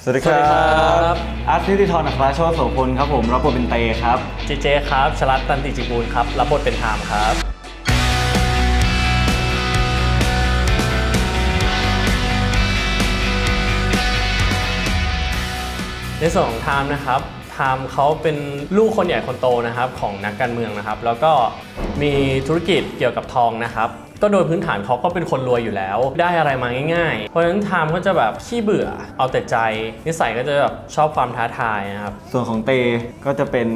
สวัสดีครับอาร์ตนิติธรอัครโชติโสพลครับผมรับบทเป็นเตครับเจครับชลัดตันติจิบูลครับรับบทเป็นไทม์ครับในส่วนของไทม์นะครับไทม์เขาเป็นลูกคนใหญ่คนโตนะครับของนักการเมืองนะครับแล้วก็มีธุรกิจเกี่ยวกับทองนะครับก็โดยพื้นฐานเขาก็เป็นคนรวยอยู่แล้วได้อะไรมาง่ายๆเพราะฉะนั้นไทม์ก็จะแบบขี้เบื่อเอาแต่ใจนิสัยก็จะแบบชอบความท้าทายนะครับส่วนของเตก็จะเป็น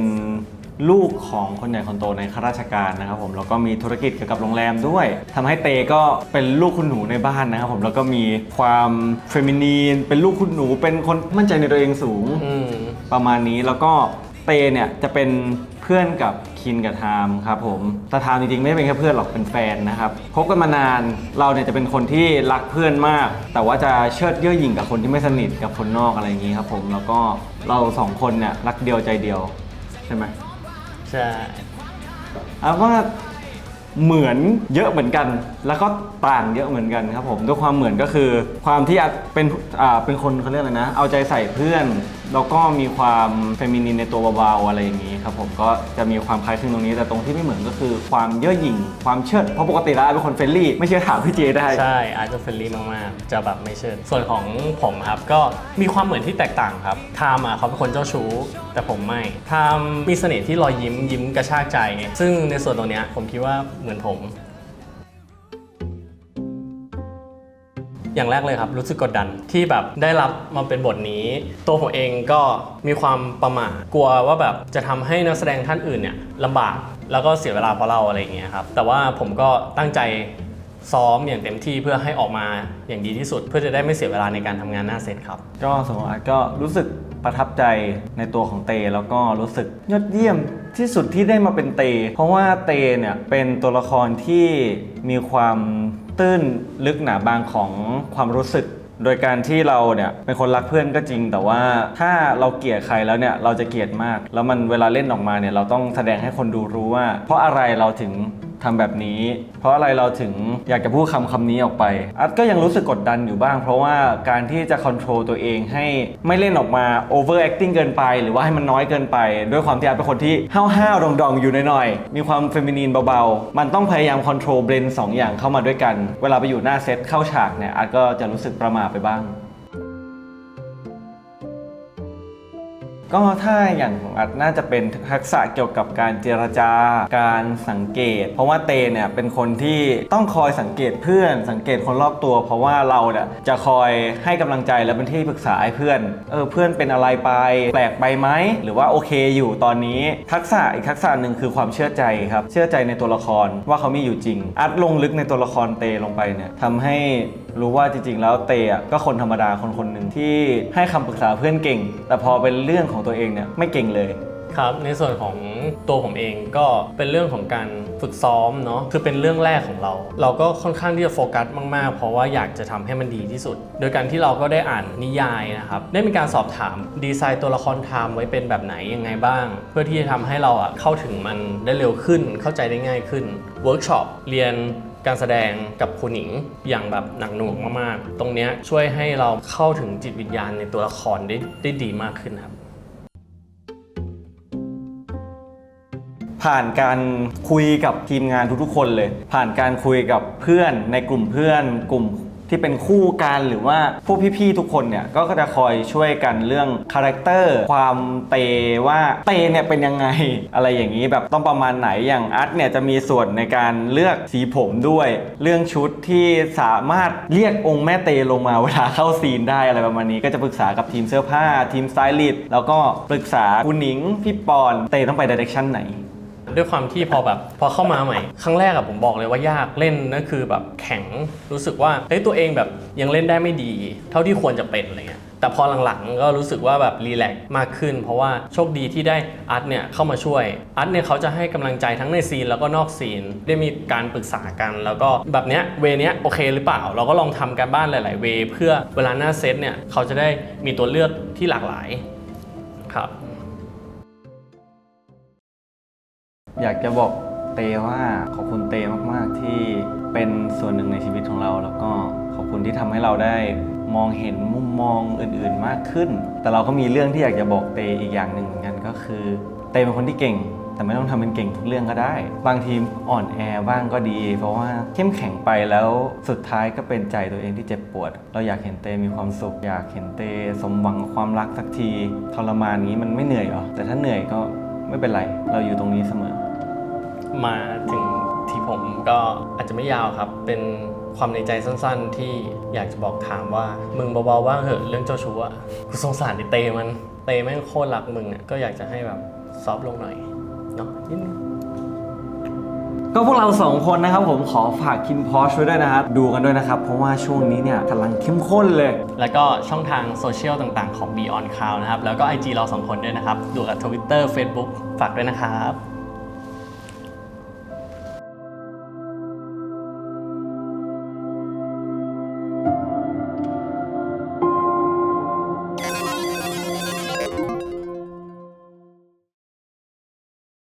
ลูกของคนใหญ่คนโตในข้าราชการนะครับผมแล้วก็มีธุรกิจเกี่ยวกับโรงแรมด้วยทำให้เตก็เป็นลูกคุณหนูในบ้านนะครับผมแล้วก็มีความเฟมินีนเป็นลูกคุณหนูเป็นคนมั่นใจในตัวเองสูงประมาณนี้แล้วก็เตเนี่ยจะเป็นเพื่อนกับคินกับไทม์ครับผมแต่ไทม์จริงๆไม่ได้เป็นแค่เพื่อนหรอกเป็นแฟนนะครับคบกันมานานเราเนี่ยจะเป็นคนที่รักเพื่อนมากแต่ว่าจะเชิดเย่อหยิ่งกับคนที่ไม่สนิทกับคนนอกอะไรอย่างนี้ครับผมแล้วก็เราสองคนเนี่ยรักเดียวใจเดียวใช่ไหมใช่ว่าเหมือนเยอะเหมือนกันแล้วก็ต่างเยอะเหมือนกันครับผมด้วยความเหมือนก็คือความที่เป็นคนเขาเรียกอะไรนะเอาใจใส่เพื่อนแล้วก็มีความเฟมินินในตัวเบาๆอะไรอย่างนี้ครับผมก็จะมีความคล้ายคลึงตรงนี้แต่ตรงที่ไม่เหมือนก็คือความเย่อหยิ่งความเชิดเพราะปกติแล้วเป็นคนเฟรนลี่ไม่เชื่อถามพี่เจได้ใช่อาจจะเฟรนลี่มากๆจะแบบไม่เชิดส่วนของผมครับก็มีความเหมือนที่แตกต่างครับไทม์เขาเป็นคนเจ้าชู้แต่ผมไม่ไทม์มีเสน่ห์ที่รอยยิ้มกระชากใจซึ่งในส่วนตรงนี้ผมคิดว่าเหมือนผมอย่างแรกเลยครับรู้สึกกดดันที่แบบได้รับมาเป็นบทนี้ตัวผมเองก็มีความประหม่ากลัวว่าแบบจะทำให้นักแสดงท่านอื่นเนี่ยลำบากแล้วก็เสียเวลาเพราะเราอะไรอย่างเงี้ยครับแต่ว่าผมก็ตั้งใจซ้อมอย่างเต็มที่เพื่อให้ออกมาอย่างดีที่สุดเพื่อจะได้ไม่เสียเวลาในการทำงานหน้าเซตครับก็สมมติก็รู้สึกประทับใจในตัวของเตแล้วก็รู้สึกยอดเยี่ยมที่สุดที่ได้มาเป็นเตเพราะว่าเตเนี่ยเป็นตัวละครที่มีความตื้นลึกหนาบางของความรู้สึกโดยการที่เราเนี่ยเป็นคนรักเพื่อนก็จริงแต่ว่าถ้าเราเกลียดใครแล้วเนี่ยเราจะเกลียดมากแล้วมันเวลาเล่นออกมาเนี่ยเราต้องแสดงให้คนดูรู้ว่าเพราะอะไรเราถึงทำแบบนี้เพราะอะไรเราถึงอยากจะพูดคำนี้ออกไปอัดก็ยังรู้สึกกดดันอยู่บ้างเพราะว่าการที่จะควบคุมตัวเองให้ไม่เล่นออกมา over acting เกินไปหรือว่าให้มันน้อยเกินไปด้วยความที่อัดเป็นคนที่ห้าวๆดองๆอยู่หน่อยๆมีความเฟมินีนเบาๆมันต้องพยายามควบคุมเบรนด์2อย่างเข้ามาด้วยกันเวลาไปอยู่หน้าเซตเข้าฉากเนี่ยอัดก็จะรู้สึกประหม่าไปบ้างก็ถ้าอย่างของอัดน่าจะเป็นทักษะเกี่ยวกับการเจรจาการสังเกตเพราะว่าเตเนี่ยเป็นคนที่ต้องคอยสังเกตเพื่อนสังเกตคนรอบตัวเพราะว่าเราเนี่ยจะคอยให้กำลังใจและเป็นที่ปรึกษาให้เพื่อนเพื่อนเป็นอะไรไปแปลกไปไหมหรือว่าโอเคอยู่ตอนนี้ทักษะอีกทักษะหนึ่งคือความเชื่อใจครับเชื่อใจในตัวละครว่าเขามีอยู่จริงอัดลงลึกในตัวละครเตลงไปเนี่ยทำให้รู้ว่าจริงๆแล้วเตก็คนธรรมดาคนหนึ่งที่ให้คำปรึกษาเพื่อนเก่งแต่พอเป็นเรื่องของตัวเองเนี่ยไม่เก่งเลยครับในส่วนของตัวผมเองก็เป็นเรื่องของการฝึกซ้อมเนาะคือเป็นเรื่องแรกของเราก็ค่อนข้างที่จะโฟกัสมากๆเพราะว่าอยากจะทำให้มันดีที่สุดโดยการที่เราก็ได้อ่านนิยายนะครับได้มีการสอบถามดีไซน์ตัวละครไทม์ไว้เป็นแบบไหนยังไงบ้างเพื่อที่จะทำให้เราเข้าถึงมันได้เร็วขึ้นเข้าใจได้ง่ายขึ้นเวิร์กช็อปเรียนการแสดงกับคุณหญิงอย่างแบบหนักหน่วงมากๆตรงนี้ช่วยให้เราเข้าถึงจิตวิญญาณในตัวละครได้ดีมากขึ้นครับผ่านการคุยกับทีมงานทุกๆคนเลยผ่านการคุยกับเพื่อนในกลุ่มเพื่อนกลุ่มที่เป็นคู่กันหรือว่าพวกพี่ๆทุกคนเนี่ยก็จะคอยช่วยกันเรื่องคาแรคเตอร์ความเตว่าเตเนี่ยเป็นยังไงอะไรอย่างนี้แบบต้องประมาณไหนอย่างอาร์ตเนี่ยจะมีส่วนในการเลือกสีผมด้วยเรื่องชุดที่สามารถเรียกองค์แม่เตลงมาเวลาเข้าซีนได้อะไรประมาณนี้ก็จะปรึกษากับทีมเสื้อผ้าทีมสไตลิสต์แล้วก็ปรึกษาคุณหนิงพี่ปอนเตต้องไปไดเรคชั่นไหนด้วยความที่พอเข้ามาใหม่ครั้งแรกผมบอกเลยว่ายากเล่นนั่นคือแบบแข็งรู้สึกว่าตัวเองแบบยังเล่นได้ไม่ดีเท่าที่ควรจะเป็นอะไรเงี้ยแต่พอหลังๆก็รู้สึกว่าแบบรีแลกซ์มากขึ้นเพราะว่าโชคดีที่ได้อาร์ตเนี่ยเข้ามาช่วยอาร์ตเนี่ยเขาจะให้กำลังใจทั้งในซีนแล้วก็นอกซีนได้มีการปรึกษากันแล้วก็แบบเนี้ยเวเนี้ยโอเคหรือเปล่าเราก็ลองทำกันบ้านหลายๆเวเพื่อเวลาหน้าเซตเนี่ยเขาจะได้มีตัวเลือกที่หลากหลายครับอยากจะบอก เตว่าขอบคุณเตมากๆที่เป็นส่วนหนึ่งในชีวิตของเราแล้วก็ขอบคุณที่ทำให้เราได้มองเห็นมุมมองอื่นๆมากขึ้นแต่เราก็มีเรื่องที่อยากจะบอกเตอีกอย่างหนึ่งเหมือนกันก็คือเตเป็นคนที่เก่งแต่ไม่ต้องทำเป็นเก่งทุกเรื่องก็ได้บางทีอ่อนแอบ้างก็ดีเพราะว่าเข้มแข็งไปแล้วสุดท้ายก็เป็นใจตัวเองที่เจ็บปวดเราอยากเห็นเตมีความสุขอยากเห็นเตสมหวังความรักสักทีทรมานนี้มันไม่เหนื่อยหรอแต่ถ้าเหนื่อยก็ไม่เป็นไรเราอยู่ตรงนี้เสมอมาถึงที่ผมก็อาจจะไม่ยาวครับเป็นความในใจสั้นๆที่อยากจะบอกถามว่ามึงเบาๆว่างเหอะเรื่องเจ้าชู้อะกูสงสารไอ้เตมันเตแม่งโคตรรักมึงอะก็อยากจะให้แบบซอฟต์ลงหน่อยเนาะนิดนึงก็พวกเรา2คนนะครับผมขอฝากคินพอชไว้ด้วยนะครับดูกันด้วยนะครับเพราะว่าช่วงนี้เนี่ยกำลังเข้มข้นเลยแล้วก็ช่องทางโซเชียลต่างๆของ Beyond Cloud นะครับแล้วก็ IG เรา2คนด้วยนะครับดูกับ Twitter Facebook ฝากด้วยนะครับ